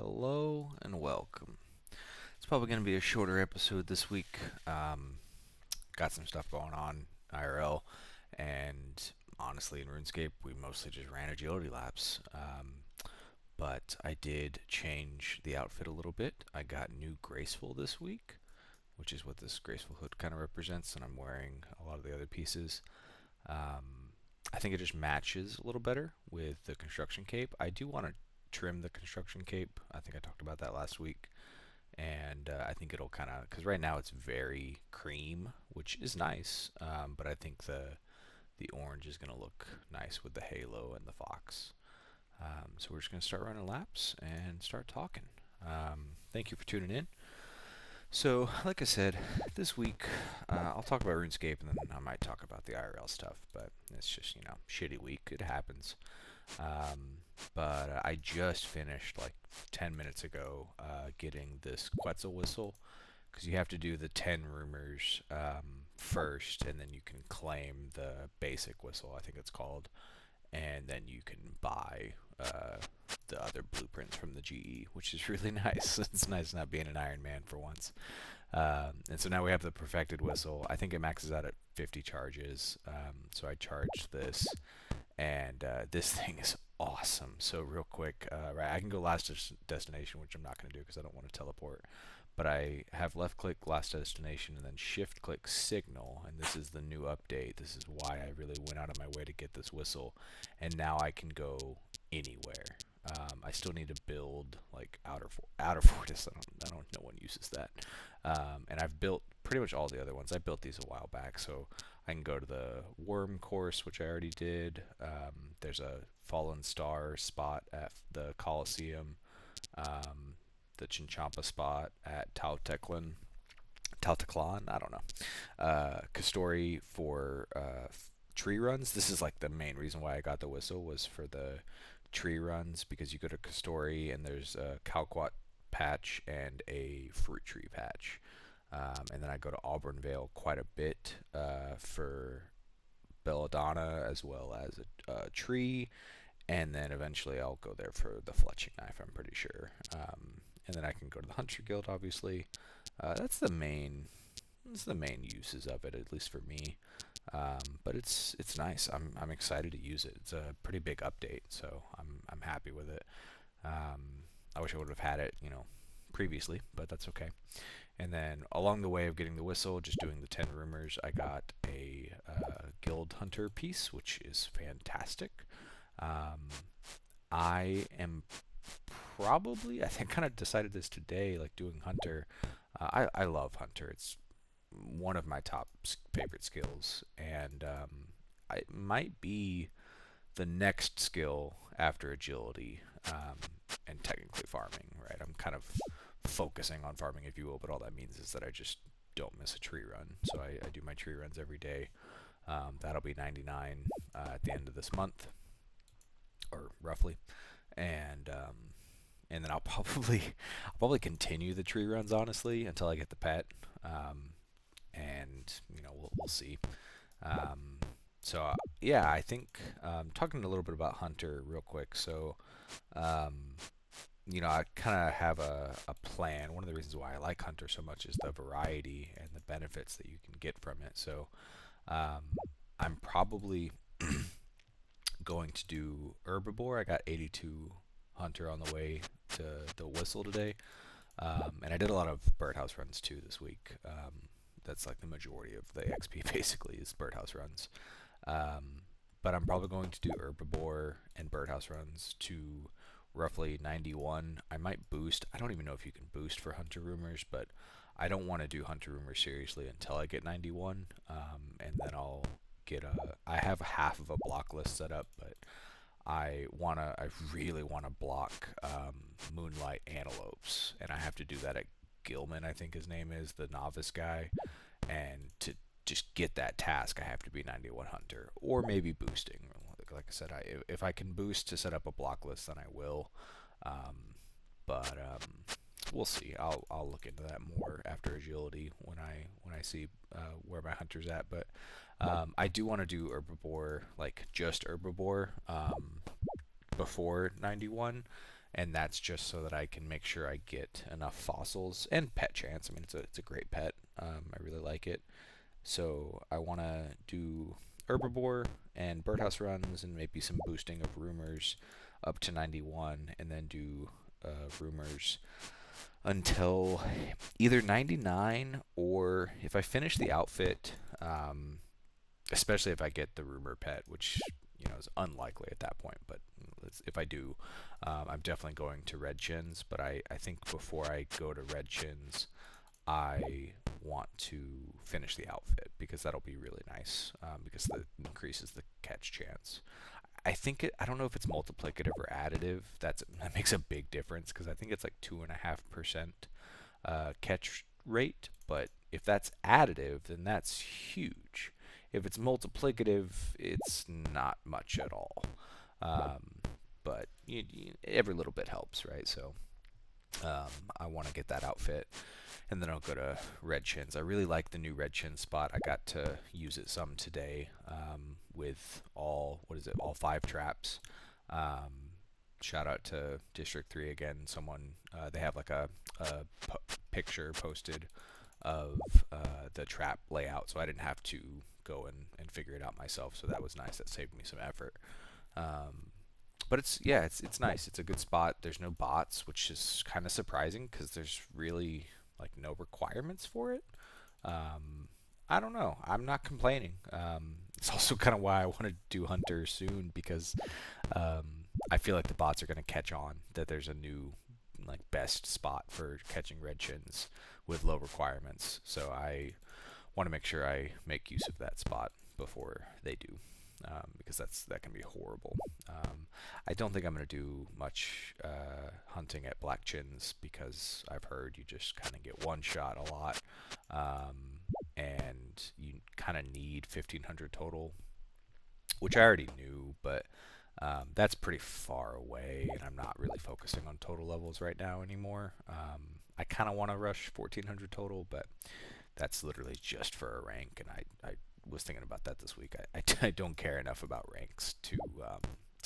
Hello and welcome. It's probably going to be a shorter episode this week. Got some stuff going on IRL, and honestly, in RuneScape, we mostly just ran agility laps. But I did change the outfit a little bit. I got new Graceful this week, which is what this Graceful hood kind of represents, and I'm wearing a lot of the other pieces. I think it just matches a little better with the construction cape. I do want to trim the construction cape. I think I talked about that last week, and I think it'll kind of, because right now it's very cream, which is nice, but I think the orange is going to look nice with the halo and the fox. So we're just going to start running laps and start talking. Thank you for tuning in. So, like I said, this week I'll talk about RuneScape and then I might talk about the IRL stuff, but it's just, shitty week. It happens. But I just finished like 10 minutes ago getting this Quetzal whistle because you have to do the 10 rumors first and then you can claim the basic whistle, I think it's called, and then you can buy the other blueprints from the GE, which is really nice. It's nice not being an Iron Man for once. And so now we have the perfected whistle. I think it maxes out at 50 charges. So I charged this, and this thing is awesome. So real quick, right, I can go last destination, which I'm not going to do because I don't want to teleport. But I have left click last destination and then shift click signal, and this is the new update. This is why I really went out of my way to get this whistle, and now I can go anywhere. I still need to build like outer fortress. I don't know one uses that. And I've built pretty much all the other ones. I built these a while back, so I can go to the worm course, which I already did. There's a fallen star spot at the Colosseum. The Chinchompa spot at Tauteclan, I don't know. Kastori for tree runs. This is like the main reason why I got the whistle was for the tree runs, because you go to Kastori and there's a Calquat patch and a fruit tree patch. And then I go to Auburn Vale quite a bit for Belladonna as well as a tree. And then eventually I'll go there for the fletching knife, I'm pretty sure. And then I can go to the Hunter Guild, obviously. That's the main uses of it, at least for me. But it's nice. I'm excited to use it. It's a pretty big update, so I'm happy with it. I wish I would have had it, previously, but that's okay. And then along the way of getting the whistle, just doing the 10 rumors, I got a Guild Hunter piece, which is fantastic. I am probably, I think, kind of decided this today, like doing Hunter. I love Hunter. It's one of my top favorite skills, and it might be the next skill after agility, and technically farming, right? I'm kind of focusing on farming, if you will, but all that means is that I just don't miss a tree run. So I do my tree runs every day. That'll be 99 at the end of this month, or roughly, and then I'll probably continue the tree runs, honestly, until I get the pet, and we'll see. So yeah, I think talking a little bit about Hunter real quick. So I kind of have a plan. One of the reasons why I like Hunter so much is the variety and the benefits that you can get from it. So I'm probably going to do Herbivore. I got 82 Hunter on the way to the whistle today. And I did a lot of birdhouse runs too this week. That's like the majority of the XP basically is birdhouse runs. But I'm probably going to do Herbivore and birdhouse runs to roughly 91. I might boost. I don't even know if you can boost for Hunter Rumors, but I don't want to do Hunter Rumors seriously until I get 91. And then I'll get I have half of a block list set up, but I really wanna block Moonlight Antelopes, and I have to do that at Gilman, I think his name is, the novice guy, and to just get that task, I have to be 91 Hunter, or maybe boosting. Like I said, if I can boost to set up a block list, then I will. But we'll see. I'll look into that more after agility when I see where my hunter's at. But I do want to do Herbivore, like just Herbivore, before 91, and that's just so that I can make sure I get enough fossils and pet chance. I mean, it's a great pet. I really like it. So I want to do herbivore and birdhouse runs and maybe some boosting of rumors up to 91, and then do rumors until either 99, or if I finish the outfit, especially if I get the rumor pet, which is unlikely at that point, but if I do, I'm definitely going to red chins. But I think before I go to red chins, I want to finish the outfit, because that'll be really nice, because that increases the catch chance. I don't know if it's multiplicative or additive. That makes a big difference, because I think it's like 2.5% catch rate. But if that's additive, then that's huge. If it's multiplicative, it's not much at all. But every little bit helps, right? So I want to get that outfit, and then I'll go to red chins. I really like the new red chin spot. I got to use it some today, with all 5 traps. Shout out to District 3 again. Someone, they have like a picture posted of the trap layout, so I didn't have to go and figure it out myself. So that was nice. That saved me some effort. But it's nice. It's a good spot. There's no bots, which is kind of surprising, because there's really like no requirements for it. I don't know. I'm not complaining. It's also kind of why I want to do Hunter soon, because I feel like the bots are going to catch on that there's a new like best spot for catching red chins with low requirements. So I want to make sure I make use of that spot before they do, because that can be horrible. I don't think I'm going to do much hunting at black chins, because I've heard you just kind of get one shot a lot, and you kind of need 1500 total, which I already knew, but that's pretty far away, and I'm not really focusing on total levels right now anymore. I kind of want to rush 1400 total, but that's literally just for a rank, and I was thinking about that this week. I don't care enough about ranks to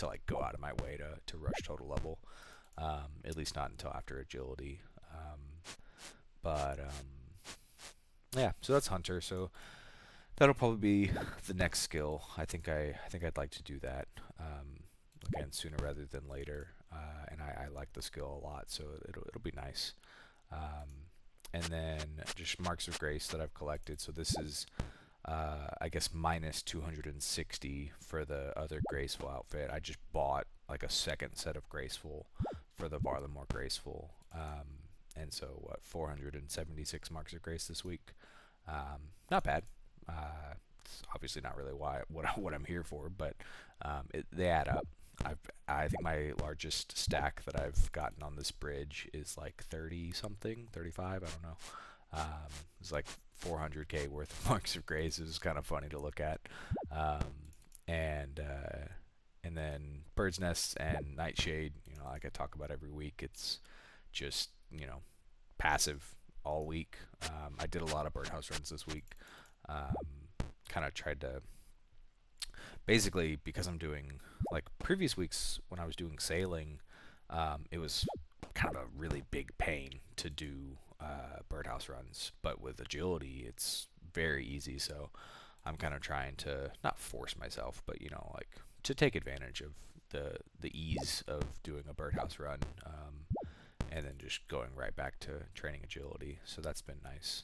like go out of my way to rush total level, at least not until after agility. But yeah, so that's Hunter. So that'll probably be the next skill. I think I'd like to do that, again, sooner rather than later. And I like the skill a lot, so it'll be nice. And then just marks of grace that I've collected. So this is I guess minus 260 for the other graceful outfit. I just bought like a second set of graceful for the Varlamore graceful, and so 476 marks of grace this week. Not bad. It's obviously not really what I'm here for, but they add up. I think my largest stack that I've gotten on this bridge is like 30 something, 35. I don't know. It's like 400k worth of marks of grace. It was kind of funny to look at. And then Bird's Nest and Nightshade, like I talk about every week, it's just, passive all week. I did a lot of birdhouse runs this week. Kind of tried to, basically, because I'm doing, like previous weeks when I was doing sailing, it was kind of a really big pain to do birdhouse runs, but with agility it's very easy. So I'm kind of trying to not force myself, but like to take advantage of the ease of doing a birdhouse run, and then just going right back to training agility. So that's been nice.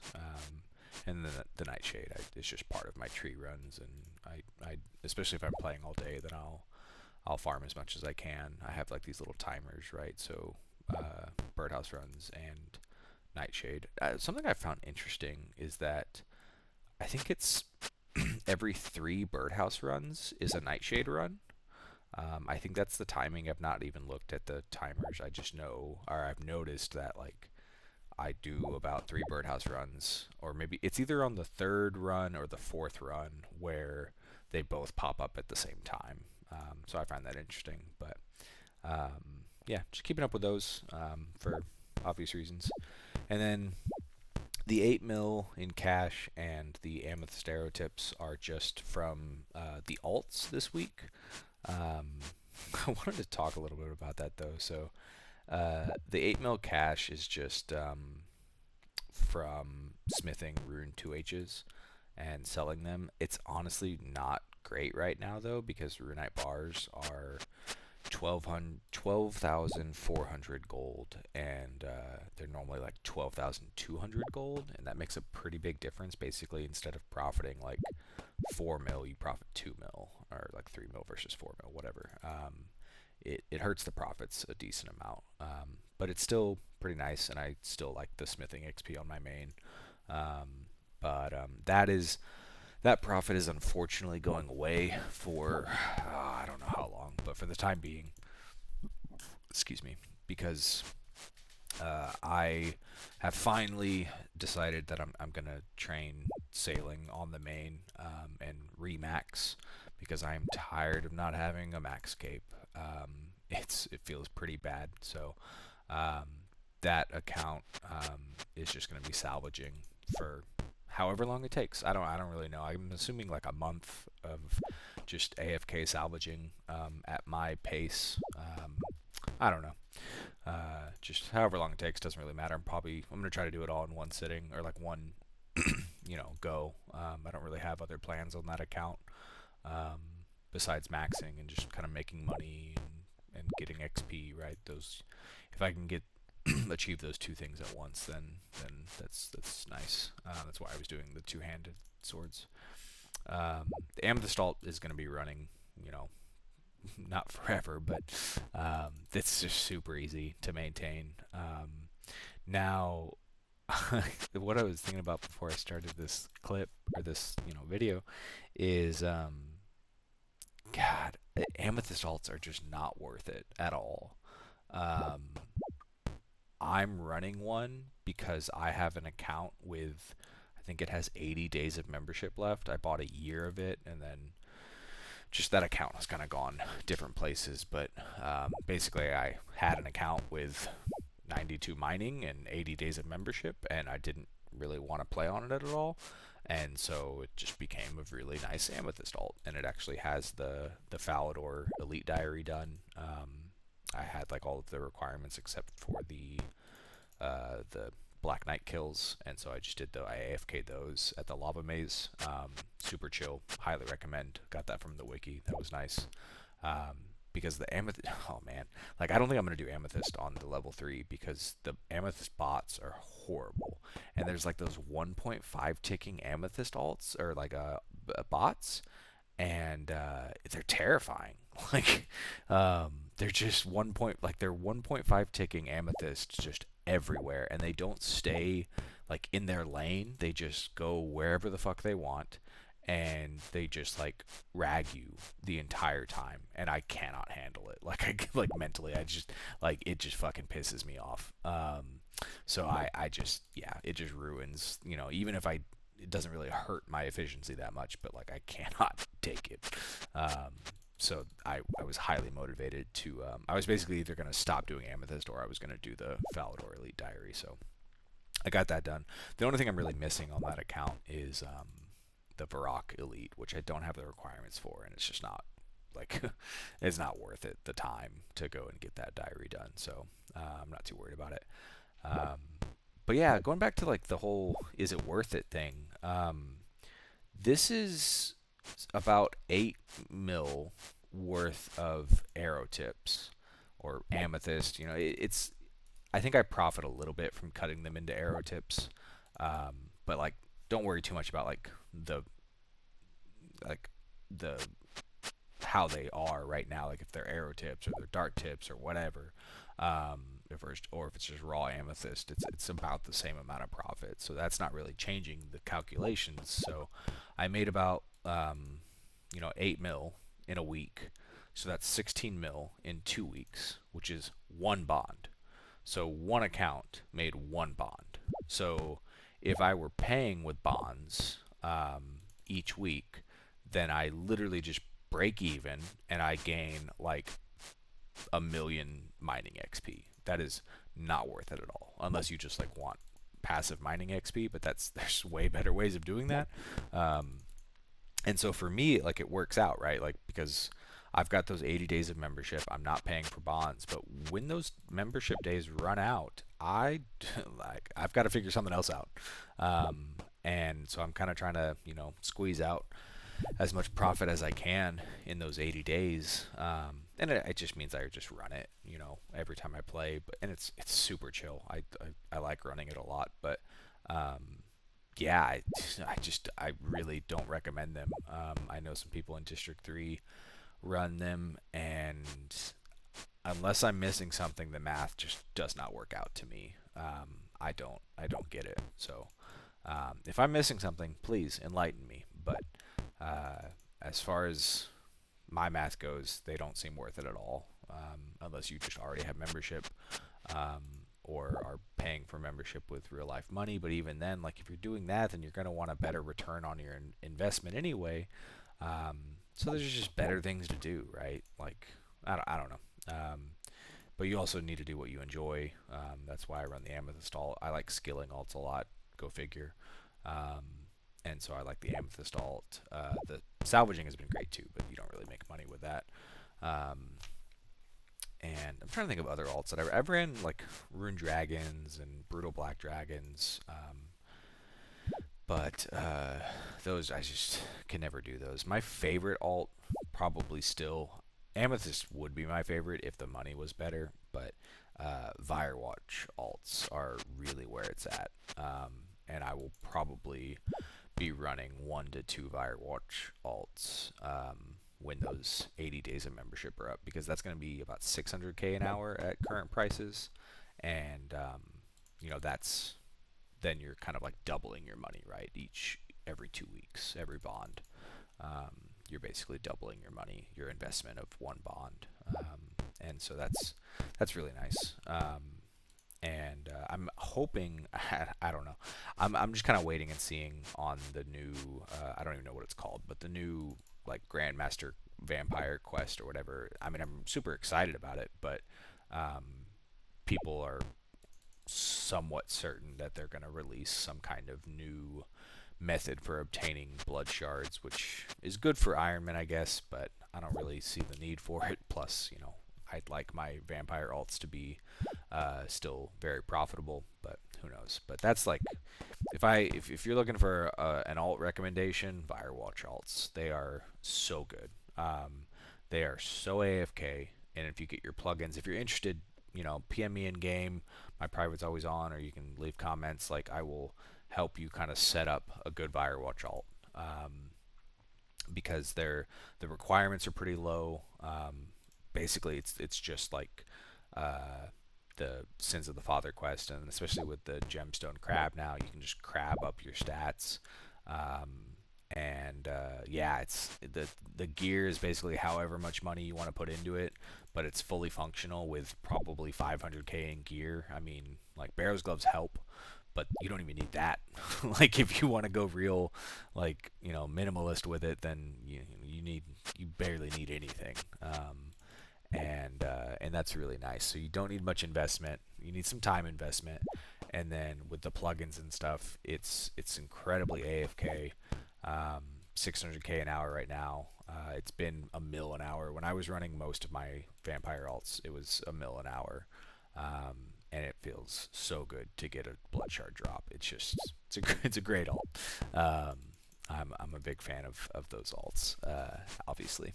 And then the Nightshade, it's just part of my tree runs, and I especially if I'm playing all day, then I'll farm as much as I can. I have like these little timers, right? So birdhouse runs and Nightshade. Something I found interesting is that I think it's every 3 birdhouse runs is a Nightshade run. I think that's the timing. I've not even looked at the timers. I just know, or I've noticed that like I do about 3 birdhouse runs, or maybe it's either on the 3rd run or the 4th run where they both pop up at the same time. So I find that interesting. But yeah, just keeping up with those for obvious reasons. And then the 8 mil in cash and the Amethyst Arrow tips are just from the alts this week. I wanted to talk a little bit about that though. So The 8 mil cache is just from smithing rune 2H's and selling them. It's honestly not great right now though, because runite bars are 12,400 gold, and they're normally like 12,200 gold, and that makes a pretty big difference. Basically, instead of profiting like 4 mil, you profit 2 mil, or like 3 mil versus 4 mil, whatever. It hurts the profits a decent amount, but it's still pretty nice, and I still like the smithing XP on my main. But that profit is unfortunately going away for I don't know how long, but for the time being, excuse me, because I have finally decided that I'm gonna train sailing on the main and remax, because I'm tired of not having a max cape. It feels pretty bad, so um, that account is just gonna be salvaging for however long it takes. I don't really know. I'm assuming like a month of just AFK salvaging at my pace. I don't know. Just however long it takes, doesn't really matter. I'm gonna try to do it all in one sitting, or like one go. I don't really have other plans on that account besides maxing and just kind of making money and getting XP. Right? Those, if I can get achieve those two things at once, then that's nice. That's why I was doing the two-handed swords. The Amethyst alt is going to be running, not forever, but it's just super easy to maintain. Now, what I was thinking about before I started this clip, or this video, is God, Amethyst alts are just not worth it at all. I'm running one because I have an account with, I think it has 80 days of membership left. I bought a year of it, and then just that account has kind of gone different places. But basically, I had an account with 92 mining and 80 days of membership, and I didn't really want to play on it at all. And so it just became a really nice Amethyst alt, and it actually has the Falador Elite Diary done. I had like all of the requirements except for the Black Knight kills, and so I just did I AFK'd those at the Lava Maze. Super chill, highly recommend. Got that from the wiki. That was nice. Because the Amethyst, oh man, like I don't think I'm gonna do Amethyst on the level 3 because the Amethyst bots are horrible, and there's like those 1.5 ticking Amethyst alts, or like bots, and they're terrifying. Like they're just they're 1.5 ticking Amethyst just everywhere, and they don't stay like in their lane. They just go wherever the fuck they want, and they just like rag you the entire time, and I cannot handle it. Like like mentally, I just like it just fucking pisses me off. So I just, yeah, it just ruins, even if it doesn't really hurt my efficiency that much, but like I cannot take it. So I was highly motivated to, I was basically either going to stop doing Amethyst, or I was going to do the Falador Elite Diary. So I got that done. The only thing I'm really missing on that account is the Varrock Elite, which I don't have the requirements for, and it's just not, like, it's not worth it, the time to go and get that diary done. So I'm not too worried about it. But yeah, going back to like the whole is it worth it thing, this is about 8 mil worth of arrow tips or amethyst. It's, I think I profit a little bit from cutting them into arrow tips, but like don't worry too much about like the how they are right now, like if they're arrow tips or they're dart tips or whatever. If it's just raw amethyst, it's about the same amount of profit. So that's not really changing the calculations. So I made about 8 mil in a week. So that's 16 mil in 2 weeks, which is one bond. So one account made one bond. So if I were paying with bonds each week, then I literally just break even and I gain like 1 million mining XP. That is not worth it at all, unless you just like want passive mining XP, but there's way better ways of doing that. And so for me, like, it works out, right? Like, because I've got those 80 days of membership. I'm not paying for bonds, but when those membership days run out, I've got to figure something else out. And so I'm kind of trying to, squeeze out as much profit as I can in those 80 days. And it just means I just run it, every time I play. And it's super chill. I like running it a lot, but yeah, I really don't recommend them. I know some people in District 3 run them, and unless I'm missing something, the math just does not work out to me. I don't get it. So if I'm missing something, please enlighten me. But as far as my math goes, they don't seem worth it at all, unless you just already have membership, or are paying for membership with real life money. But even then, like, if you're doing that, then you're going to want a better return on your investment anyway. So there's just better things to do, right? Like, I don't know. But you also need to do what you enjoy. That's why I run the Amethyst alt. I like skilling alts a lot. Go figure. And so I like the Amethyst alt. The salvaging has been great too, but you don't really make money with that. And I'm trying to think of other alts that I've ran, like Rune Dragons and Brutal Black Dragons. But those, I just can never do those. My favorite alt, probably still, Amethyst would be my favorite if the money was better, but Firewatch alts are really where it's at. And I will probably be running 1 to 2 Firewatch alts when those 80 days of membership are up, because that's going to be about 600k an hour at current prices. And that's, then you're kind of like doubling your money, right? Every 2 weeks, every bond, you're basically doubling your money, your investment of one bond. And so that's really nice. And I'm hoping, I don't know, I'm just kind of waiting and seeing on the new, I don't even know what it's called, but the new, like, Grandmaster Vampire Quest or whatever. I mean, I'm super excited about it, but people are somewhat certain that they're going to release some kind of new method for obtaining blood shards, which is good for Ironman, I guess, but I don't really see the need for it. Plus, I'd like my vampire alts to be still very profitable, but who knows. But that's like, if you're looking for an alt recommendation, Firewatch alts. They are so good. They are so AFK, and if you get your plugins, if you're interested, PM me in game. My private's always on, or you can leave comments. Like, I will help you kind of set up a good Firewatch alt, because the requirements are pretty low. Basically, it's just like the Sins of the Father quest, and especially with the Gemstone Crab now, you can just crab up your stats. Yeah, it's the gear is basically however much money you want to put into it, but it's fully functional with probably 500k in gear. I mean, like, Barrow's gloves help, but you don't even need that. Like, if you want to go real, like, minimalist with it, then you barely need anything. And that's really nice. So you don't need much investment. You need some time investment, and then with the plugins and stuff, it's incredibly AFK. 600k an hour right now. It's been a mil an hour. When I was running most of my vampire alts, it was a mil an hour, and it feels so good to get a blood shard drop. It's a great alt. I'm a big fan of those alts, obviously.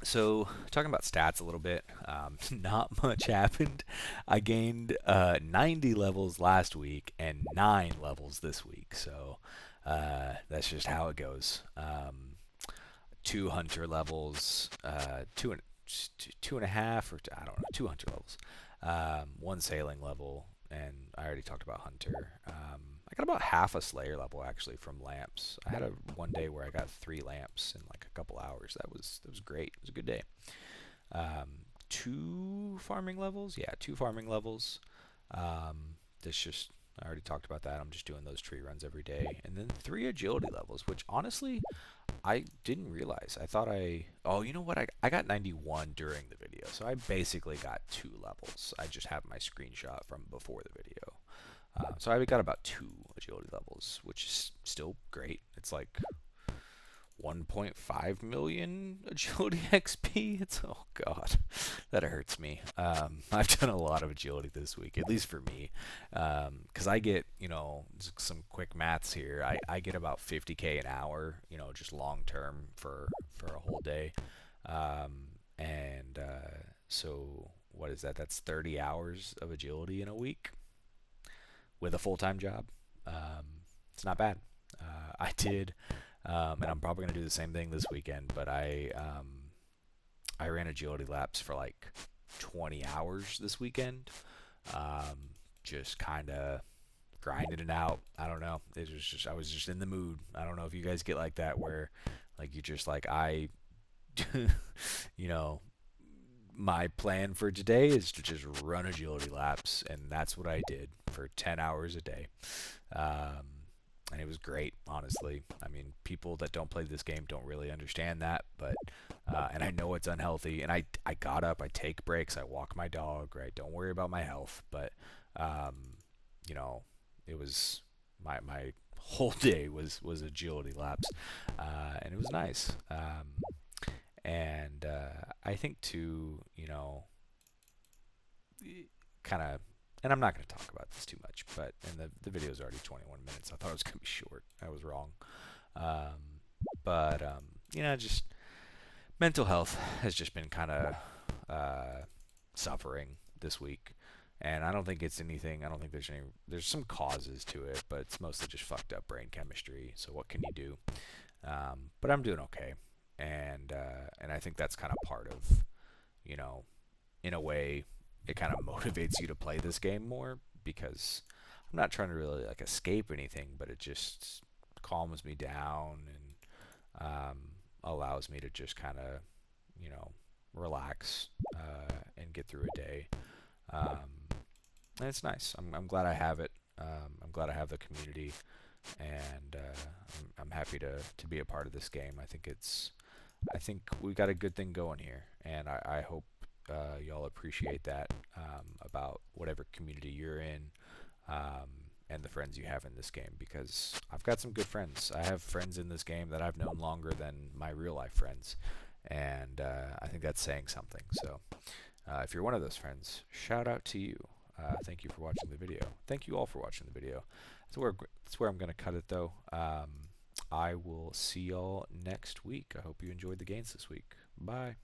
So, talking about stats a little bit, not much happened. I gained 90 levels last week and 9 levels this week, so that's just how it goes. 2 hunter levels, two and a half, or I don't know, 2 hunter levels, 1 sailing level, and I already talked about hunter. I got about half a slayer level actually from lamps. I had one day where I got 3 lamps in like a couple hours. That was great. It was a good day. 2 farming levels, yeah, 2 farming levels. I already talked about that. I'm just doing those tree runs every day, and then 3 agility levels, which honestly I didn't realize. I thought oh, you know what? I got 91 during the video, so I basically got 2 levels. I just have my screenshot from before the video. So I got about 2 agility levels, which is still great. It's like 1.5 million agility XP. It's, oh god, that hurts me. I've done a lot of agility this week, at least for me, because I get, some quick maths here. I get about 50k an hour, just long term for a whole day, and so what is that? That's 30 hours of agility in a week with a full-time job. It's not bad. I did, and I'm probably gonna do the same thing this weekend. But I ran agility laps for like 20 hours this weekend. Just kind of grinding it out. I don't know. It was just, I was just in the mood. I don't know if you guys get like that where like you just like you know, my plan for today is to just run agility laps, and that's what I did for 10 hours a day. Um, and it was great, honestly. I mean, people that don't play this game don't really understand that, but and I know it's unhealthy. And I got up, I take breaks, I walk my dog, right? Don't worry about my health, but um, you know, it was my whole day was agility laps, and it was nice. And I think too, kind of, and I'm not going to talk about this too much, but and the video is already 21 minutes. I thought it was going to be short. I was wrong. Um, but just mental health has just been kind of suffering this week, and I don't think it's anything. I don't think there's some causes to it, but it's mostly just fucked up brain chemistry. So what can you do? But I'm doing okay, and I think that's kind of part of, in a way, it kind of motivates you to play this game more because I'm not trying to really like escape anything, but it just calms me down and allows me to just kind of, relax and get through a day. Um, and it's nice. I'm glad I have it. I'm glad I have the community, and I'm happy to be a part of this game. I think we got a good thing going here, and I hope y'all appreciate that about whatever community you're in, and the friends you have in this game, because I've got some good friends. I have friends in this game that I've known longer than my real life friends, and I think that's saying something. So if you're one of those friends, shout out to you. Thank you for watching the video. Thank you all for watching the video. That's where I'm going to cut it, though. I will see y'all next week. I hope you enjoyed the games this week. Bye.